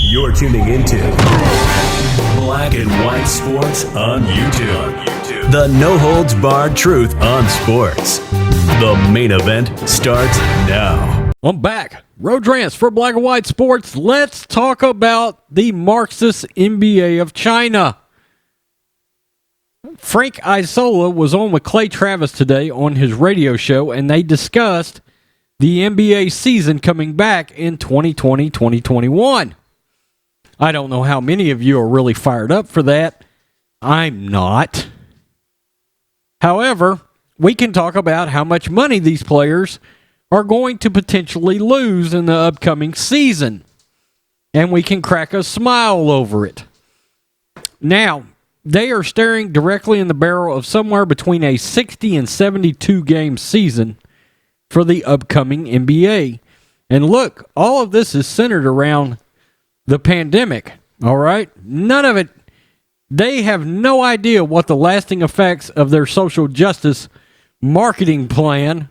You're tuning into Black and White Sports on YouTube. The no-holds-barred truth on sports. The main event starts now. I'm back. Road Rants for Black and White Sports. Let's talk about the Marxist NBA of China. Frank Isola was on with Clay Travis today on his radio show, and they discussed the NBA season coming back in 2020-2021. I don't know how many of you are really fired up for that. I'm not. However, we can talk about how much money these players are going to potentially lose in the upcoming season. And we can crack a smile over it. Now, they are staring directly in the barrel of somewhere between a 60 and 72 game season for the upcoming NBA. And look, all of this is centered around the pandemic, all right? None of it, they have no idea what the lasting effects of their social justice marketing plan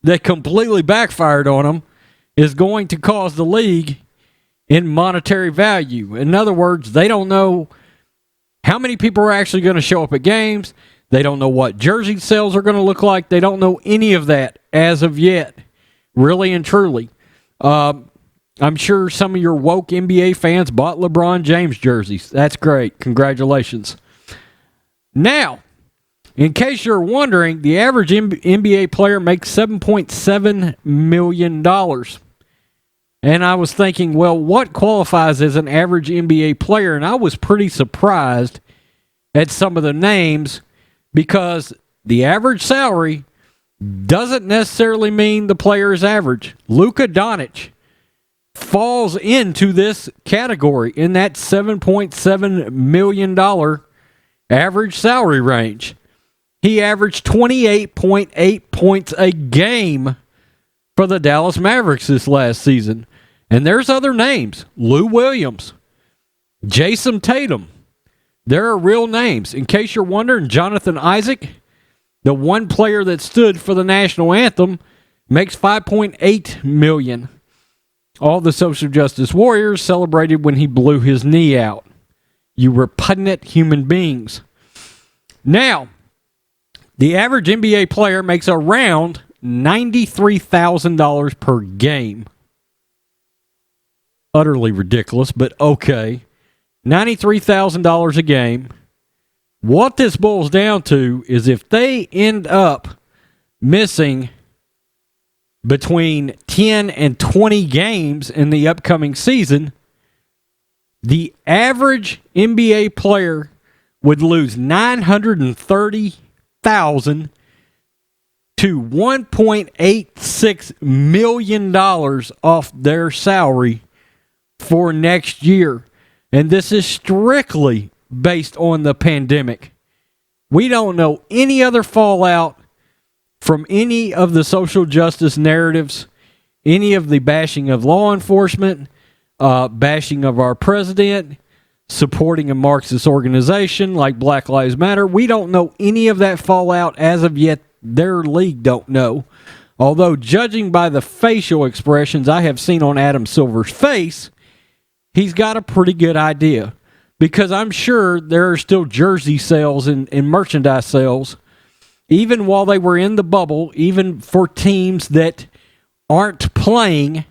that completely backfired on them is going to cause the league in monetary value. In other words, they don't know how many people are actually going to show up at games. They don't know what jersey sales are going to look like. They don't know any of that as of yet, really and truly. I'm sure some of your woke NBA fans bought LeBron James jerseys. That's great. Congratulations. Now, in case you're wondering, the average NBA player makes $7.7 million. And I was thinking, well, what qualifies as an average NBA player? And I was pretty surprised at some of the names because the average salary doesn't necessarily mean the player is average. Luka Doncic falls into this category in that $7.7 million average salary range. He averaged 28.8 points a game for the Dallas Mavericks this last season. And there's other names. Lou Williams, Jason Tatum. There are real names. In case you're wondering, Jonathan Isaac, the one player that stood for the national anthem, makes $5.8 million. All the social justice warriors celebrated when he blew his knee out. You repugnant human beings. Now, the average NBA player makes around $93,000 per game. Utterly ridiculous, but okay. $93,000 a game. What this boils down to is if they end up missing between 10 and 20 games in the upcoming season, the average NBA player would lose $930,000 to $1.86 million off their salary for next year. And this is strictly based on the pandemic. We don't know any other fallout from any of the social justice narratives, any of the bashing of law enforcement, bashing of our president, supporting a Marxist organization like Black Lives Matter. We don't know any of that fallout as of yet. Their league don't know. Although, judging by the facial expressions I have seen on Adam Silver's face, he's got a pretty good idea. Because I'm sure there are still jersey sales and merchandise sales, even while they were in the bubble, even for teams that aren't playing.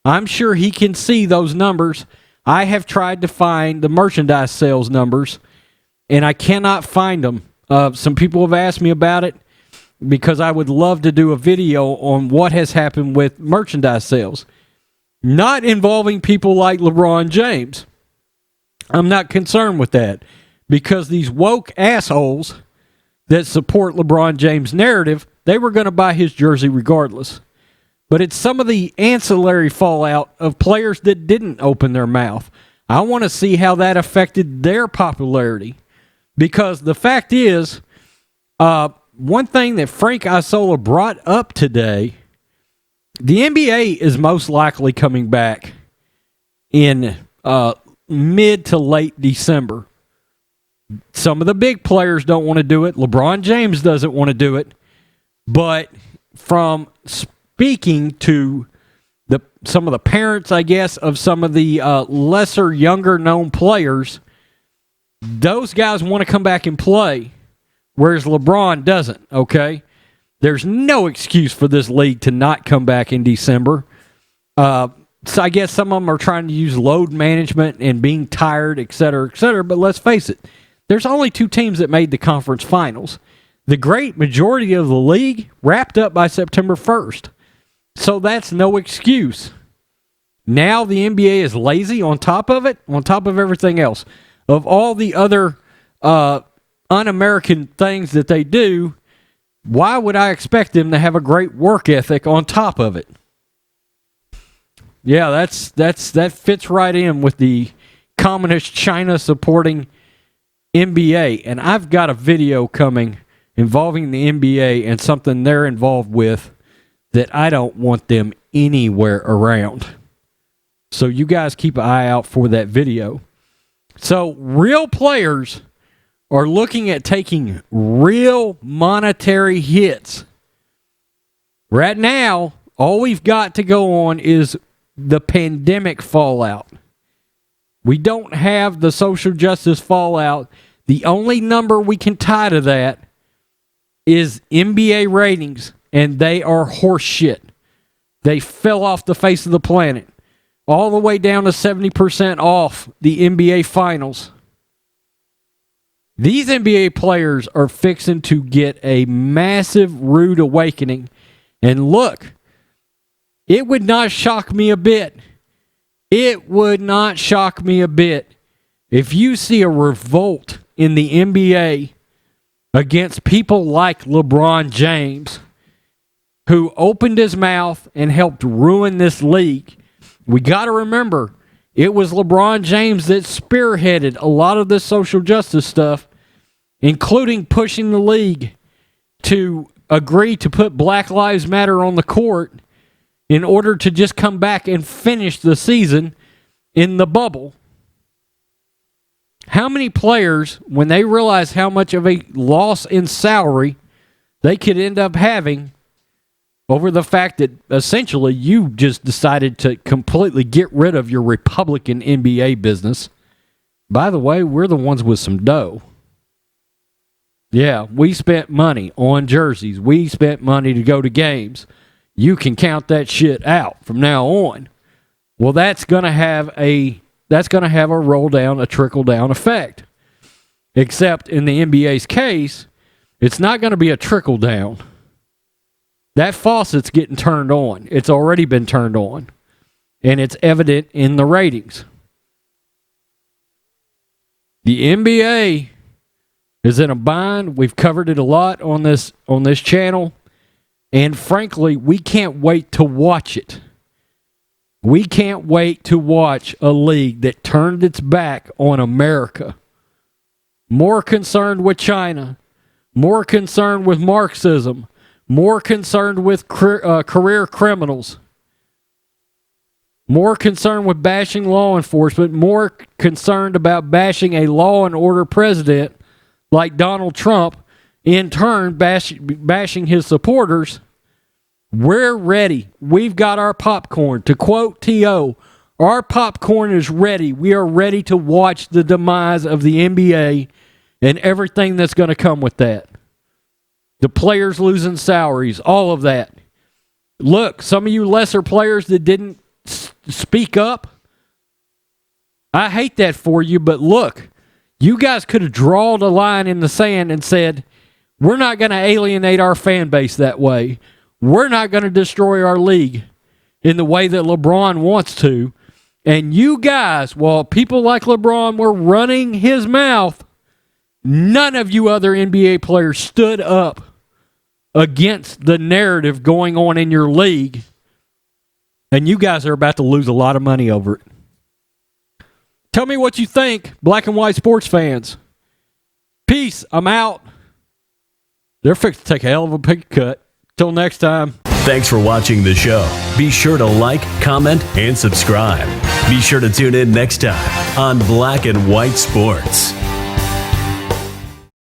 I'm sure he can see those numbers. I have tried to find the merchandise sales numbers, and I cannot find them. Some people have asked me about it because I would love to do a video on what has happened with merchandise sales. Not involving people like LeBron James. I'm not concerned with that because these woke assholes that support LeBron James' narrative, they were going to buy his jersey regardless. But it's some of the ancillary fallout of players that didn't open their mouth. I want to see how that affected their popularity. Because the fact is, one thing that Frank Isola brought up today, the NBA is most likely coming back in mid to late December. Some of the big players don't want to do it. LeBron James doesn't want to do it. But from speaking to some of the parents, I guess, of some of the lesser, younger known players, those guys want to come back and play, whereas LeBron doesn't, okay? There's no excuse for this league to not come back in December. So I guess some of them are trying to use load management and being tired, et cetera, but let's face it, there's only 2 teams that made the conference finals. The great majority of the league wrapped up by September 1st. So that's no excuse. Now the NBA is lazy on top of it, on top of everything else. Of all the other un-American things that they do, why would I expect them to have a great work ethic on top of it? Yeah, that fits right in with the communist China supporting NBA. And I've got a video coming involving the NBA and something they're involved with that I don't want them anywhere around. So you guys keep an eye out for that video. So real players are looking at taking real monetary hits. Right now, all we've got to go on is the pandemic fallout. We don't have the social justice fallout. The only number we can tie to that is NBA ratings, and they are horseshit. They fell off the face of the planet, all the way down to 70% off the NBA Finals. These NBA players are fixing to get a massive rude awakening. And look, it would not shock me a bit. It would not shock me a bit if you see a revolt in the NBA against people like LeBron James, who opened his mouth and helped ruin this league. We got to remember, it was LeBron James that spearheaded a lot of this social justice stuff, including pushing the league to agree to put Black Lives Matter on the court in order to just come back and finish the season in the bubble. How many players, when they realize how much of a loss in salary they could end up having over the fact that essentially you just decided to completely get rid of your Republican NBA business. By the way, we're the ones with some dough. Yeah, we spent money on jerseys. We spent money to go to games. You can count that shit out from now on. Well, that's going to have a roll down, a trickle down effect. Except in the NBA's case, it's not going to be a trickle down. That faucet's getting turned on. It's already been turned on. And it's evident in the ratings. The NBA is in a bind. We've covered it a lot on this channel. And frankly, we can't wait to watch it. We can't wait to watch a league that turned its back on America. More concerned with China. More concerned with Marxism. More concerned with career criminals. More concerned with bashing law enforcement. More concerned about bashing a law and order president like Donald Trump, in turn bashing his supporters. We're ready. We've got our popcorn. To quote T.O., our popcorn is ready. We are ready to watch the demise of the NBA and everything that's going to come with that. The players losing salaries, all of that. Look, some of you lesser players that didn't speak up, I hate that for you, but look, you guys could have drawn a line in the sand and said, we're not going to alienate our fan base that way. We're not going to destroy our league in the way that LeBron wants to. And you guys, while people like LeBron were running his mouth, none of you other NBA players stood up against the narrative going on in your league. And you guys are about to lose a lot of money over it. Tell me what you think, black and white sports fans. Peace. I'm out. They're fixed to take a hell of a big cut. Till next time. Thanks for watching the show. Be sure to like, comment, and subscribe. Be sure to tune in next time on Black and White Sports.